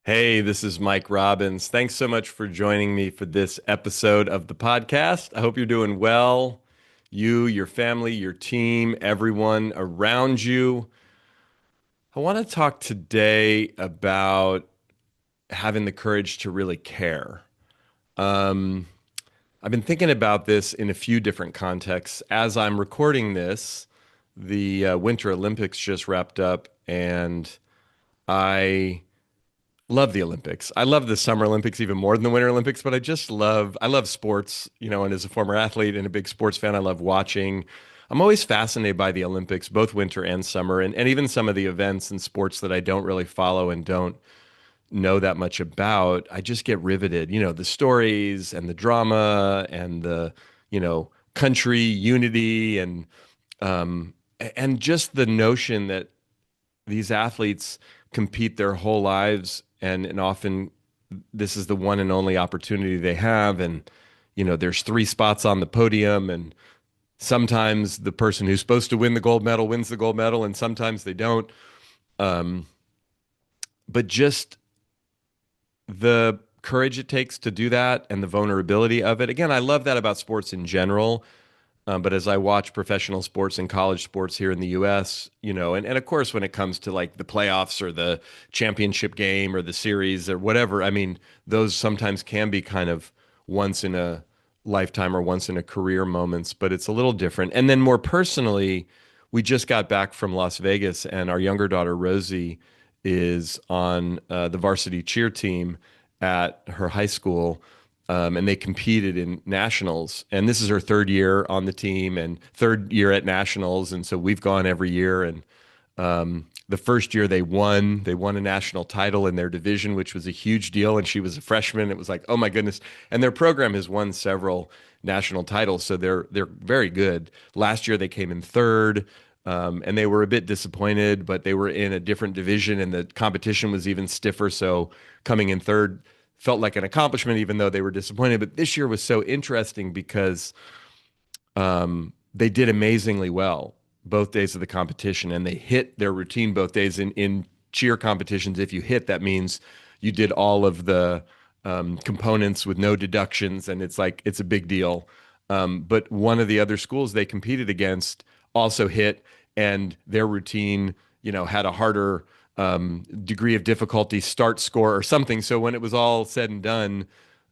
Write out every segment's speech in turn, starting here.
Hey, this is Mike Robbins. Thanks so much for joining me for this episode of the podcast. I hope you're doing well. You, your family, your team, everyone around you. I want to talk today about having the courage to really care. Um, I've been thinking about this in a few different contexts. As I'm recording this, the Winter Olympics just wrapped up, and I love the Olympics. I love the Summer Olympics even more than the Winter Olympics, but I love sports, and as a former athlete and a big sports fan, I love watching. I'm always fascinated by the Olympics, both winter and summer, and even some of the events and sports that I don't really follow and don't know that much about. I just get riveted, the stories and the drama and the country unity um, and just the notion that these athletes compete their whole lives and often this is the one and only opportunity they have, and there's three spots on the podium, and sometimes the person who's supposed to win the gold medal wins the gold medal and sometimes they don't. um, but just the courage it takes to do that and the vulnerability of it, again, I love that about sports in general. But as I watch professional sports and college sports here in the US, and of course, when it comes to like the playoffs or the championship game or the series or whatever, I mean, those sometimes can be kind of once in a lifetime or once in a career moments, but it's a little different. And then more personally, we just got back from Las Vegas, and our younger daughter, Rosie, is on the varsity cheer team at her high school, and they competed in nationals. And this is her third year on the team and third year at nationals. And so we've gone every year. And the first year they won a national title in their division, which was a huge deal. And she was a freshman. It was like, oh my goodness. And their program has won several national titles, so they're very good. Last year they came in third. And they were a bit disappointed, but they were in a different division and the competition was even stiffer. So coming in third felt like an accomplishment, even though they were disappointed. But this year was so interesting because they did amazingly well both days of the competition, and they hit their routine both days. In cheer competitions, if you hit, that means you did all of the components with no deductions, and it's a big deal. But one of the other schools they competed against also hit, and their routine, had a harder degree of difficulty, start score or something. So when it was all said and done,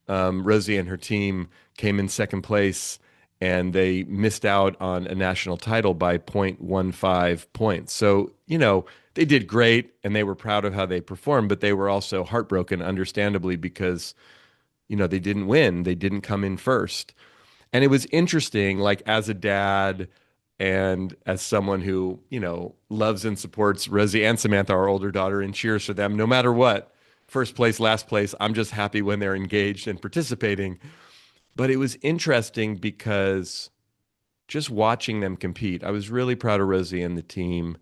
Rosie and her team came in second place, and they missed out on a national title by 0.15 points. So, they did great and they were proud of how they performed, but they were also heartbroken, understandably, because, they didn't win. They didn't come in first. And it was interesting, like as a dad and as someone who, loves and supports Rosie and Samantha, our older daughter, and cheers for them no matter what. First place, last place. I'm just happy when they're engaged and participating. But it was interesting because just watching them compete, I was really proud of Rosie and the team.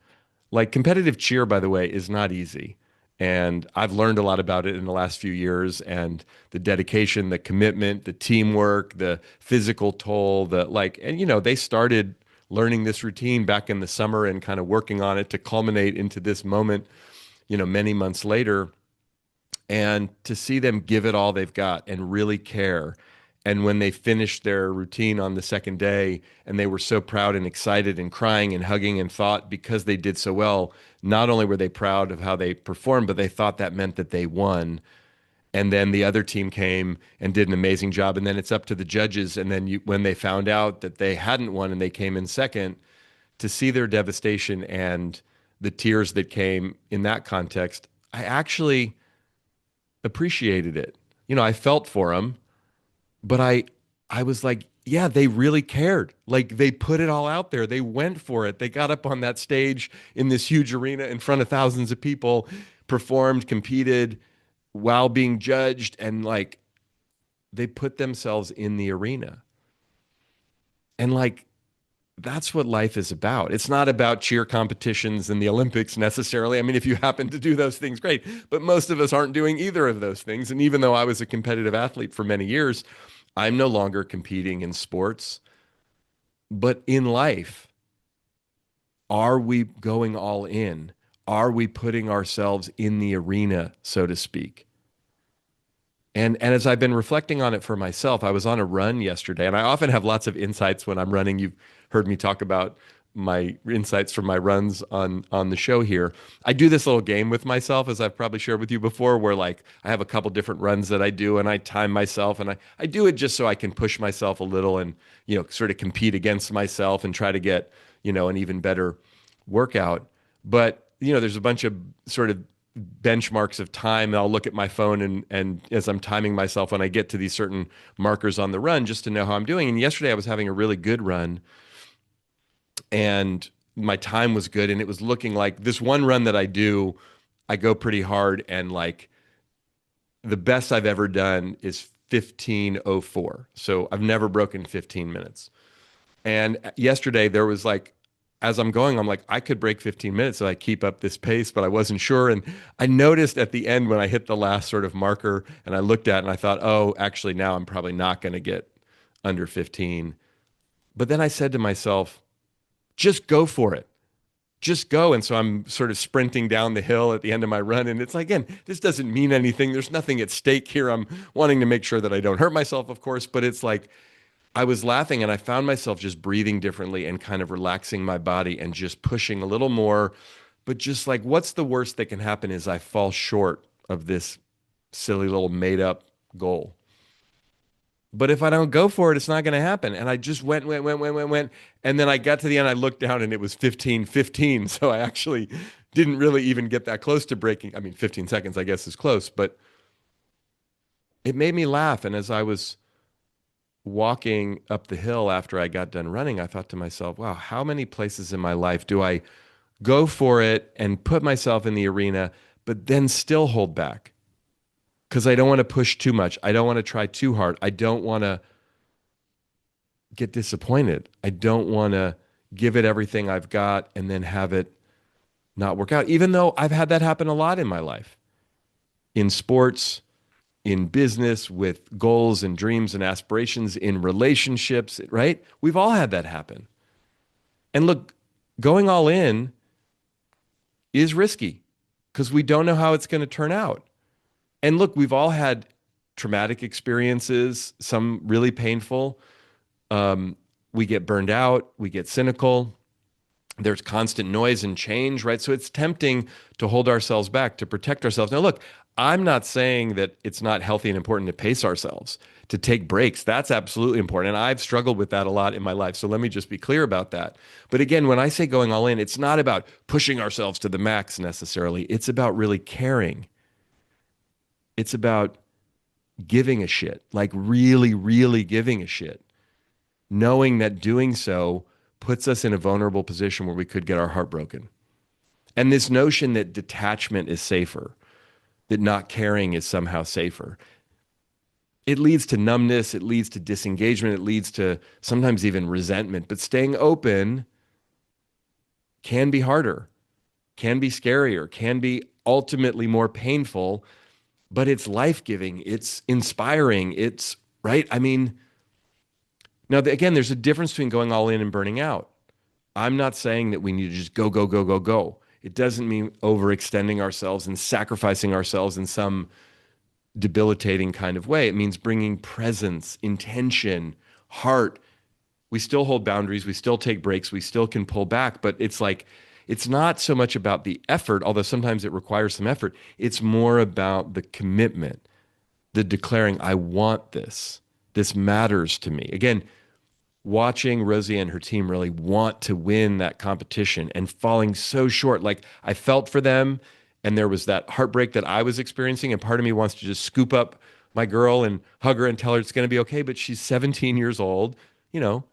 Like competitive cheer, by the way, is not easy. And I've learned a lot about it in the last few years, and the dedication, the commitment, the teamwork, the physical toll, they started learning this routine back in the summer and kind of working on it to culminate into this moment, many months later. And to see them give it all they've got and really care. And when they finished their routine on the second day and they were so proud and excited and crying and hugging and thought because they did so well, not only were they proud of how they performed, but they thought that meant that they won. And then the other team came and did an amazing job. And then it's up to the judges. And then when they found out that they hadn't won and they came in second, to see their devastation and the tears that came in that context, I actually appreciated it. I felt for them, but I was like, yeah, they really cared. Like they put it all out there. They went for it. They got up on that stage in this huge arena in front of thousands of people, performed, competed while being judged, and like they put themselves in the arena. And like that's what life is about. It's not about cheer competitions and the Olympics necessarily. I mean, if you happen to do those things, great. But most of us aren't doing either of those things. And even though I was a competitive athlete for many years, I'm no longer competing in sports. But in life, are we going all in? Are we putting ourselves in the arena, so to speak? And as I've been reflecting on it for myself, I was on a run yesterday, and I often have lots of insights when I'm running. You've heard me talk about my insights from my runs on the show here. I do this little game with myself, as I've probably shared with you before, where like I have a couple different runs that I do, and I time myself, and I do it just so I can push myself a little and sort of compete against myself and try to get an even better workout. But there's a bunch of sort of benchmarks of time. And I'll look at my phone and as I'm timing myself when I get to these certain markers on the run just to know how I'm doing. And yesterday I was having a really good run and my time was good and it was looking like this one run that I do, I go pretty hard and like the best I've ever done is 15:04. So I've never broken 15 minutes. And yesterday there was like, as I'm going, I'm like, I could break 15 minutes if I keep up this pace, but I wasn't sure. And I noticed at the end when I hit the last sort of marker and I looked at it and I thought, oh, actually now I'm probably not going to get under 15. But then I said to myself, just go for it. Just go. And so I'm sort of sprinting down the hill at the end of my run. And it's like, again, this doesn't mean anything. There's nothing at stake here. I'm wanting to make sure that I don't hurt myself, of course, but it's like, I was laughing and I found myself just breathing differently and kind of relaxing my body and just pushing a little more. But just like, what's the worst that can happen is I fall short of this silly little made up goal. But if I don't go for it, it's not going to happen. And I just went. And then I got to the end, I looked down and it was 15:15. So I actually didn't really even get that close to breaking. I mean, 15 seconds, I guess, is close, but it made me laugh. And as I was walking up the hill after I got done running, I thought to myself, wow, how many places in my life do I go for it and put myself in the arena, but then still hold back? Because I don't want to push too much. I don't want to try too hard. I don't want to get disappointed. I don't want to give it everything I've got and then have it not work out, even though I've had that happen a lot in my life, in sports, in business, with goals and dreams and aspirations, in relationships, right? We've all had that happen. And look, going all in is risky because we don't know how it's going to turn out. And look, we've all had traumatic experiences, some really painful. We get burned out, we get cynical. There's constant noise and change, right? So it's tempting to hold ourselves back, to protect ourselves. Now, look, I'm not saying that it's not healthy and important to pace ourselves, to take breaks. That's absolutely important. And I've struggled with that a lot in my life. So let me just be clear about that. But again, when I say going all in, it's not about pushing ourselves to the max necessarily. It's about really caring. It's about giving a shit, like really, really giving a shit, knowing that doing so puts us in a vulnerable position where we could get our heart broken. And this notion that detachment is safer, that not caring is somehow safer, it leads to numbness, it leads to disengagement, it leads to sometimes even resentment. But staying open can be harder, can be scarier, can be ultimately more painful, but it's life-giving, it's inspiring, it's right. I mean, now again, there's a difference between going all in and burning out. I'm not saying that we need to just go, go, go, go, go. It doesn't mean overextending ourselves and sacrificing ourselves in some debilitating kind of way. It means bringing presence, intention, heart. We still hold boundaries. We still take breaks. We still can pull back. But it's like, it's not so much about the effort, although sometimes it requires some effort. It's more about the commitment, the declaring, I want this. This matters to me. Again, watching Rosie and her team really want to win that competition and falling so short. Like I felt for them and there was that heartbreak that I was experiencing. And part of me wants to just scoop up my girl and hug her and tell her it's going to be okay. But she's 17 years old.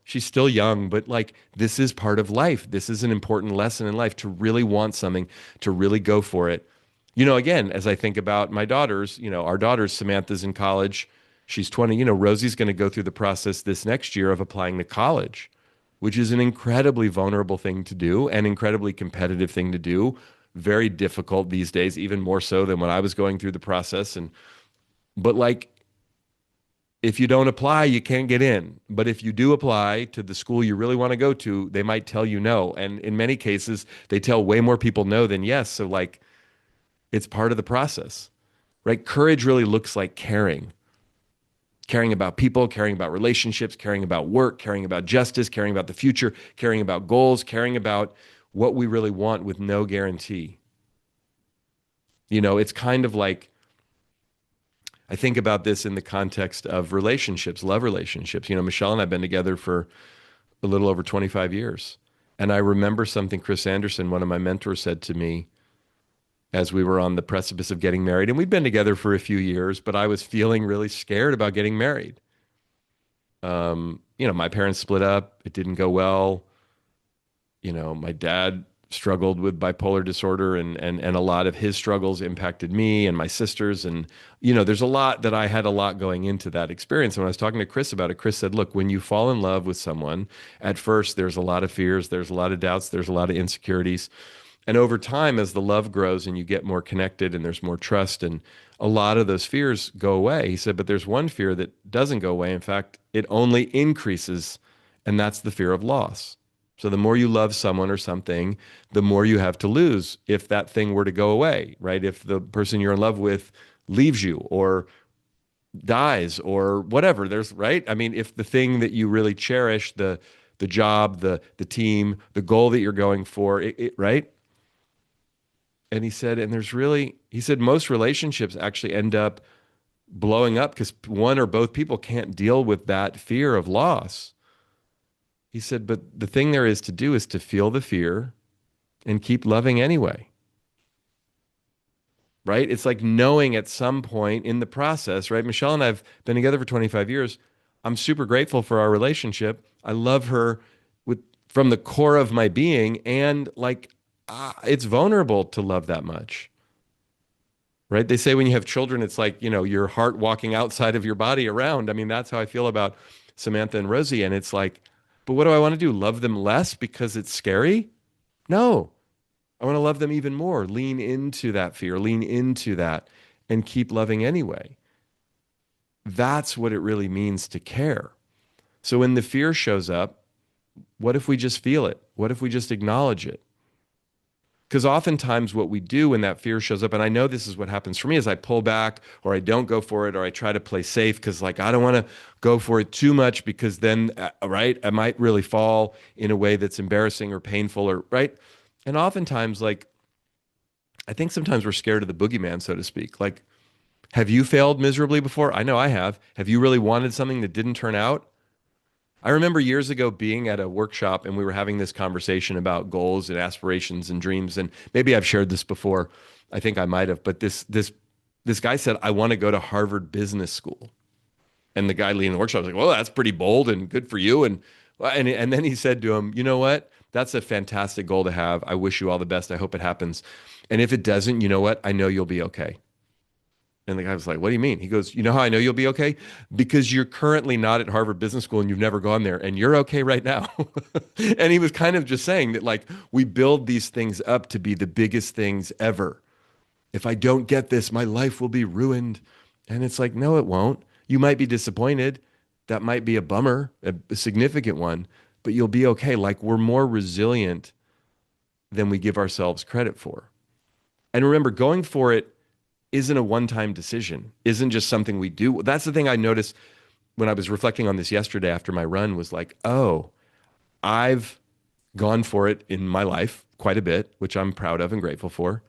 She's still young, but like this is part of life. This is an important lesson in life to really want something, to really go for it. Again, as I think about my daughters, our daughters, Samantha's in college. She's 20. Rosie's going to go through the process this next year of applying to college, which is an incredibly vulnerable thing to do, an incredibly competitive thing to do, very difficult these days, even more so than when I was going through the process. But like, If you don't apply, you can't get in. But if you do apply to the school you really want to go to, they might tell you no. And in many cases, they tell way more people no than yes. So, like, it's part of the process, right? Courage really looks like caring, caring about people, caring about relationships, caring about work, caring about justice, caring about the future, caring about goals, caring about what we really want with no guarantee. It's kind of like, I think about this in the context of relationships, love relationships. Michelle and I have been together for a little over 25 years. And I remember something Chris Anderson, one of my mentors, said to me as we were on the precipice of getting married. And we'd been together for a few years, but I was feeling really scared about getting married. My parents split up. It didn't go well. My dad struggled with bipolar disorder, and a lot of his struggles impacted me and my sisters. And, there's a lot that I had a lot going into that experience. And when I was talking to Chris about it, Chris said, look, when you fall in love with someone, at first, there's a lot of fears, there's a lot of doubts, there's a lot of insecurities. And over time, as the love grows and you get more connected and there's more trust, and a lot of those fears go away. He said, but there's one fear that doesn't go away. In fact, it only increases, and that's the fear of loss. So the more you love someone or something, the more you have to lose if that thing were to go away, right? If the person you're in love with leaves you or dies or whatever, there's right. I mean, if the thing that you really cherish, the job, the team, the goal that you're going for, right? And he said most relationships actually end up blowing up because one or both people can't deal with that fear of loss. He said, but the thing there is to do is to feel the fear and keep loving anyway. Right? It's like knowing at some point in the process, right? Michelle and I have been together for 25 years. I'm super grateful for our relationship. I love her with from the core of my being, and like it's vulnerable to love that much. Right? They say when you have children, it's like, your heart walking outside of your body around. I mean, that's how I feel about Samantha and Rosie. And it's like, but what do I want to do? Love them less because it's scary? No. I want to love them even more. Lean into that fear, lean into that, and keep loving anyway. That's what it really means to care. So when the fear shows up, what if we just feel it? What if we just acknowledge it? Because oftentimes what we do when that fear shows up, and I know this is what happens for me, is I pull back or I don't go for it or I try to play safe because like I don't want to go for it too much because then, right, I might really fall in a way that's embarrassing or painful or, right? And oftentimes, like, I think sometimes we're scared of the boogeyman, so to speak. Like, have you failed miserably before? I know I have. Have you really wanted something that didn't turn out? I remember years ago being at a workshop and we were having this conversation about goals and aspirations and dreams. And maybe I've shared this before. I think I might have. But this guy said, I want to go to Harvard Business School. And the guy leading the workshop was like, well, that's pretty bold and good for you. And then he said to him, you know what? That's a fantastic goal to have. I wish you all the best. I hope it happens. And if it doesn't, you know what? I know you'll be okay. And the guy was like, what do you mean? He goes, you know how I know you'll be okay? Because you're currently not at Harvard Business School and you've never gone there and you're okay right now. And he was kind of just saying that like we build these things up to be the biggest things ever. If I don't get this, my life will be ruined. And it's like, no, it won't. You might be disappointed. That might be a bummer, a significant one, but you'll be okay. Like we're more resilient than we give ourselves credit for. And remember, going for it isn't a one-time decision, isn't just something we do. That's the thing I noticed when I was reflecting on this yesterday after my run was like, oh, I've gone for it in my life quite a bit, which I'm proud of and grateful for.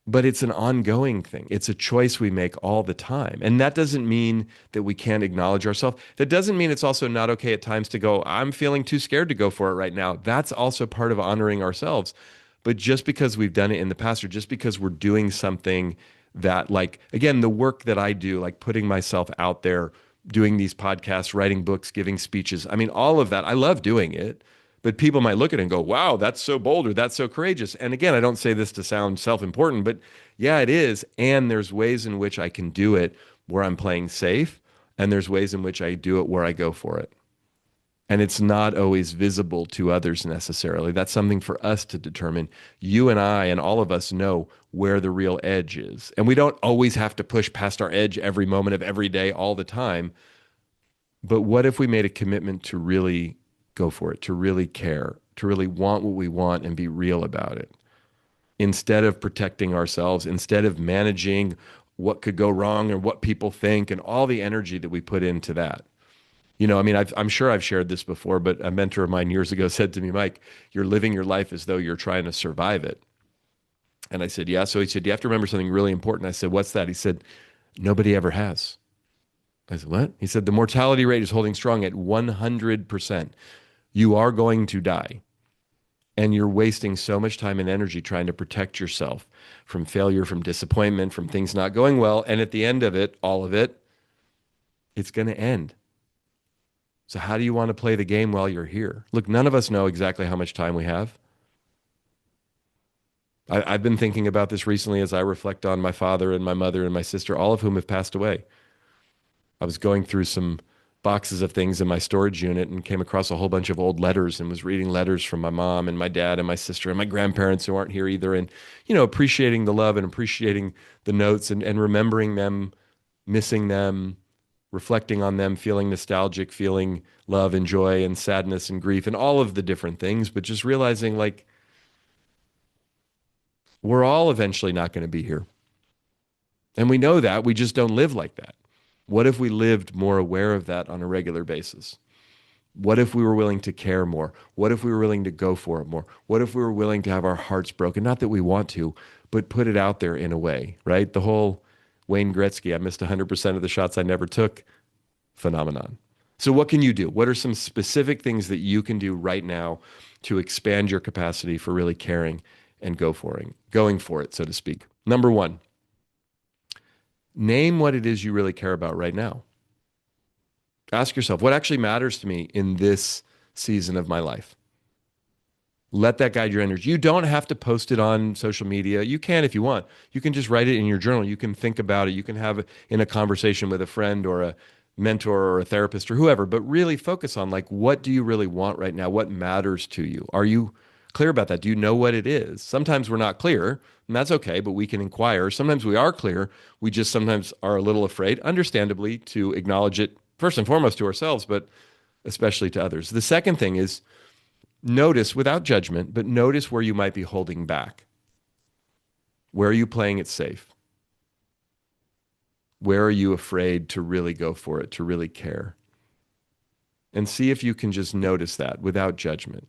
But it's an ongoing thing. It's a choice we make all the time. And that doesn't mean that we can't acknowledge ourselves. That doesn't mean it's also not okay at times to go, I'm feeling too scared to go for it right now. That's also part of honoring ourselves. But just because we've done it in the past or just because we're doing something that like, again, the work that I do, like putting myself out there, doing these podcasts, writing books, giving speeches. I mean, all of that, I love doing it. But people might look at it and go, wow, that's so bold or that's so courageous. And again, I don't say this to sound self-important, but yeah, it is. And there's ways in which I can do it where I'm playing safe. And there's ways in which I do it where I go for it. And it's not always visible to others necessarily. That's something for us to determine. You and I and all of us know where the real edge is. And we don't always have to push past our edge every moment of every day, all the time. But what if we made a commitment to really go for it, to really care, to really want what we want and be real about it? Instead of protecting ourselves, instead of managing what could go wrong or what people think and all the energy that we put into that. I mean, I'm sure I've shared this before, but a mentor of mine years ago said to me, Mike, you're living your life as though you're trying to survive it. And I said, yeah. So he said, you have to remember something really important. I said, what's that? He said, nobody ever has. I said, what? He said, the mortality rate is holding strong at 100%. You are going to die. And you're wasting so much time and energy trying to protect yourself from failure, from disappointment, from things not going well. And at the end of it, all of it, it's going to end. So how do you want to play the game while you're here? Look, none of us know exactly how much time we have. I've been thinking about this recently as I reflect on my father and my mother and my sister, all of whom have passed away. I was going through some boxes of things in my storage unit and came across a whole bunch of old letters and was reading letters from my mom and my dad and my sister and my grandparents who aren't here either. And, appreciating the love and appreciating the notes and remembering them, missing them, reflecting on them, feeling nostalgic, feeling love and joy and sadness and grief and all of the different things, but just realizing like we're all eventually not going to be here. And we know that, we just don't live like that. What if we lived more aware of that on a regular basis? What if we were willing to care more? What if we were willing to go for it more? What if we were willing to have our hearts broken? Not that we want to, but put it out there in a way, right? The whole Wayne Gretzky, I missed 100% of the shots I never took phenomenon. So what can you do? What are some specific things that you can do right now to expand your capacity for really caring and going for it, so to speak? Number one, name what it is you really care about right now. Ask yourself, what actually matters to me in this season of my life? Let that guide your energy. You don't have to post it on social media. You can if you want. You can just write it in your journal. You can think about it. You can have it in a conversation with a friend or a mentor or a therapist or whoever, but really focus on like, what do you really want right now? What matters to you? Are you clear about that? Do you know what it is? Sometimes we're not clear, and that's okay, but we can inquire. Sometimes we are clear. We just sometimes are a little afraid, understandably, to acknowledge it first and foremost to ourselves, but especially to others. The second thing is notice without judgment, but notice where you might be holding back. Where are you playing it safe? Where are you afraid to really go for it, to really care? And see if you can just notice that without judgment.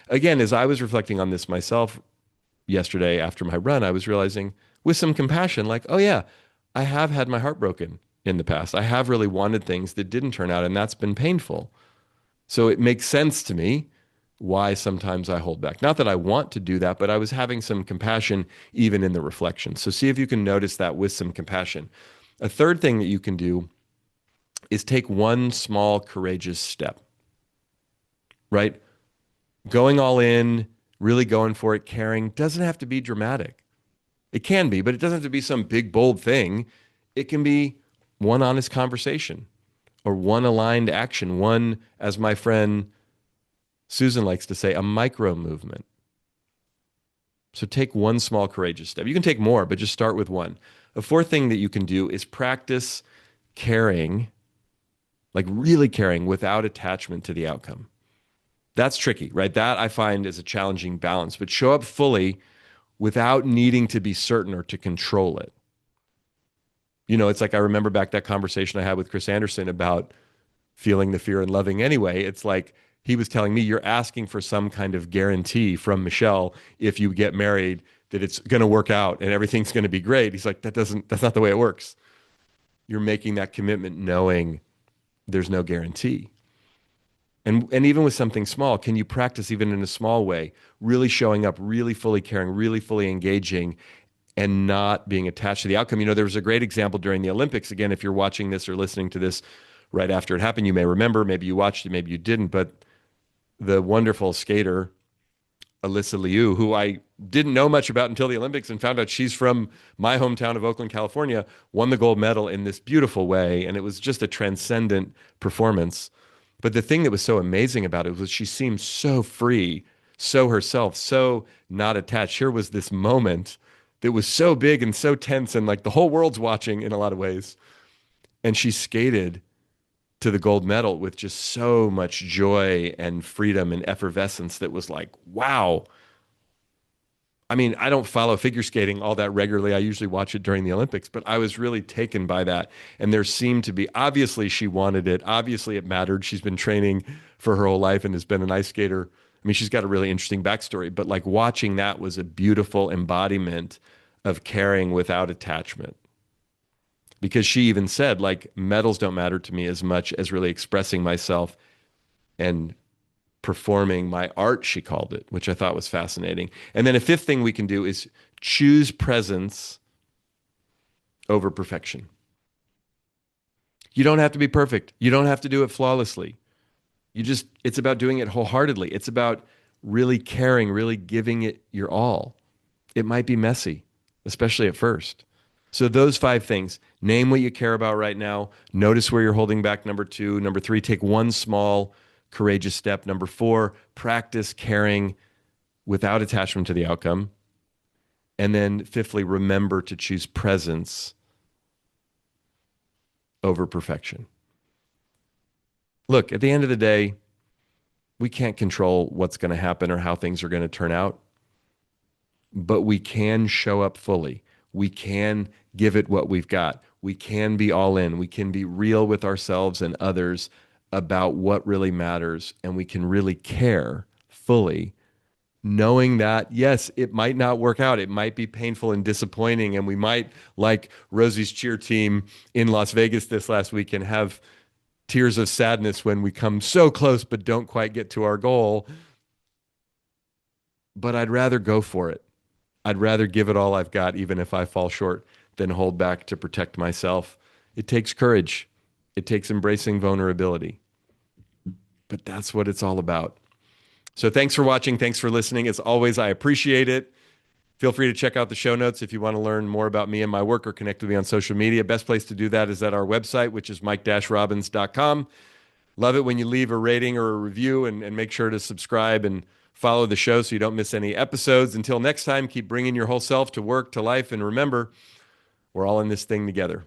Again, as I was reflecting on this myself yesterday after my run, I was realizing with some compassion, like, oh yeah, I have had my heart broken in the past. I have really wanted things that didn't turn out, and that's been painful. So it makes sense to me why sometimes I hold back. Not that I want to do that, but I was having some compassion even in the reflection. So see if you can notice that with some compassion. A third thing that you can do is take one small courageous step, right? Going all in, really going for it, caring, doesn't have to be dramatic. It can be, but it doesn't have to be some big, bold thing. It can be one honest conversation or one aligned action, one, as my friend Susan likes to say, a micro movement. So take one small courageous step. You can take more, but just start with one. A fourth thing that you can do is practice caring, like really caring without attachment to the outcome. That's tricky, right? That I find is a challenging balance, but show up fully without needing to be certain or to control it. It's like I remember back that conversation I had with Chris Anderson about feeling the fear and loving anyway. It's like he was telling me, you're asking for some kind of guarantee from Michelle if you get married that it's going to work out and everything's going to be great. He's like, that's not the way it works. You're making that commitment knowing there's no guarantee. And even with something small, can you practice even in a small way, really showing up, really fully caring, really fully engaging, and not being attached to the outcome? There was a great example during the Olympics. Again, if you're watching this or listening to this right after it happened, you may remember, maybe you watched it, maybe you didn't, but the wonderful skater, Alyssa Liu, who I didn't know much about until the Olympics and found out she's from my hometown of Oakland, California, won the gold medal in this beautiful way. And it was just a transcendent performance. But the thing that was so amazing about it was she seemed so free, so herself, so not attached. Here was this moment that was so big and so tense, and like the whole world's watching in a lot of ways. And she skated to the gold medal with just so much joy and freedom and effervescence that was like, wow. I mean, I don't follow figure skating all that regularly. I usually watch it during the Olympics, but I was really taken by that. And there seemed to be, obviously, she wanted it. Obviously, it mattered. She's been training for her whole life and has been an ice skater. I mean, she's got a really interesting backstory, but like watching that was a beautiful embodiment of caring without attachment. Because she even said, like, medals don't matter to me as much as really expressing myself and performing my art, she called it, which I thought was fascinating. And then a fifth thing we can do is choose presence over perfection. You don't have to be perfect. You don't have to do it flawlessly. It's about doing it wholeheartedly. It's about really caring, really giving it your all. It might be messy, especially at first. So those five things, name what you care about right now. Notice where you're holding back. Number two. Number three, take one small, courageous step. Number four, practice caring without attachment to the outcome. And then fifthly, remember to choose presence over perfection. Look, at the end of the day, we can't control what's going to happen or how things are going to turn out, but we can show up fully. We can give it what we've got. We can be all in. We can be real with ourselves and others about what really matters, and we can really care fully, knowing that, yes, it might not work out. It might be painful and disappointing, and we might, like Rosie's cheer team in Las Vegas this last weekend, have tears of sadness when we come so close but don't quite get to our goal. But I'd rather go for it. I'd rather give it all I've got, even if I fall short, than hold back to protect myself. It takes courage. It takes embracing vulnerability. But that's what it's all about. So thanks for watching. Thanks for listening. As always, I appreciate it. Feel free to check out the show notes if you want to learn more about me and my work or connect with me on social media. Best place to do that is at our website, which is mike-robbins.com. Love it when you leave a rating or a review, and make sure to subscribe and follow the show so you don't miss any episodes. Until next time, keep bringing your whole self to work, to life, and remember, we're all in this thing together.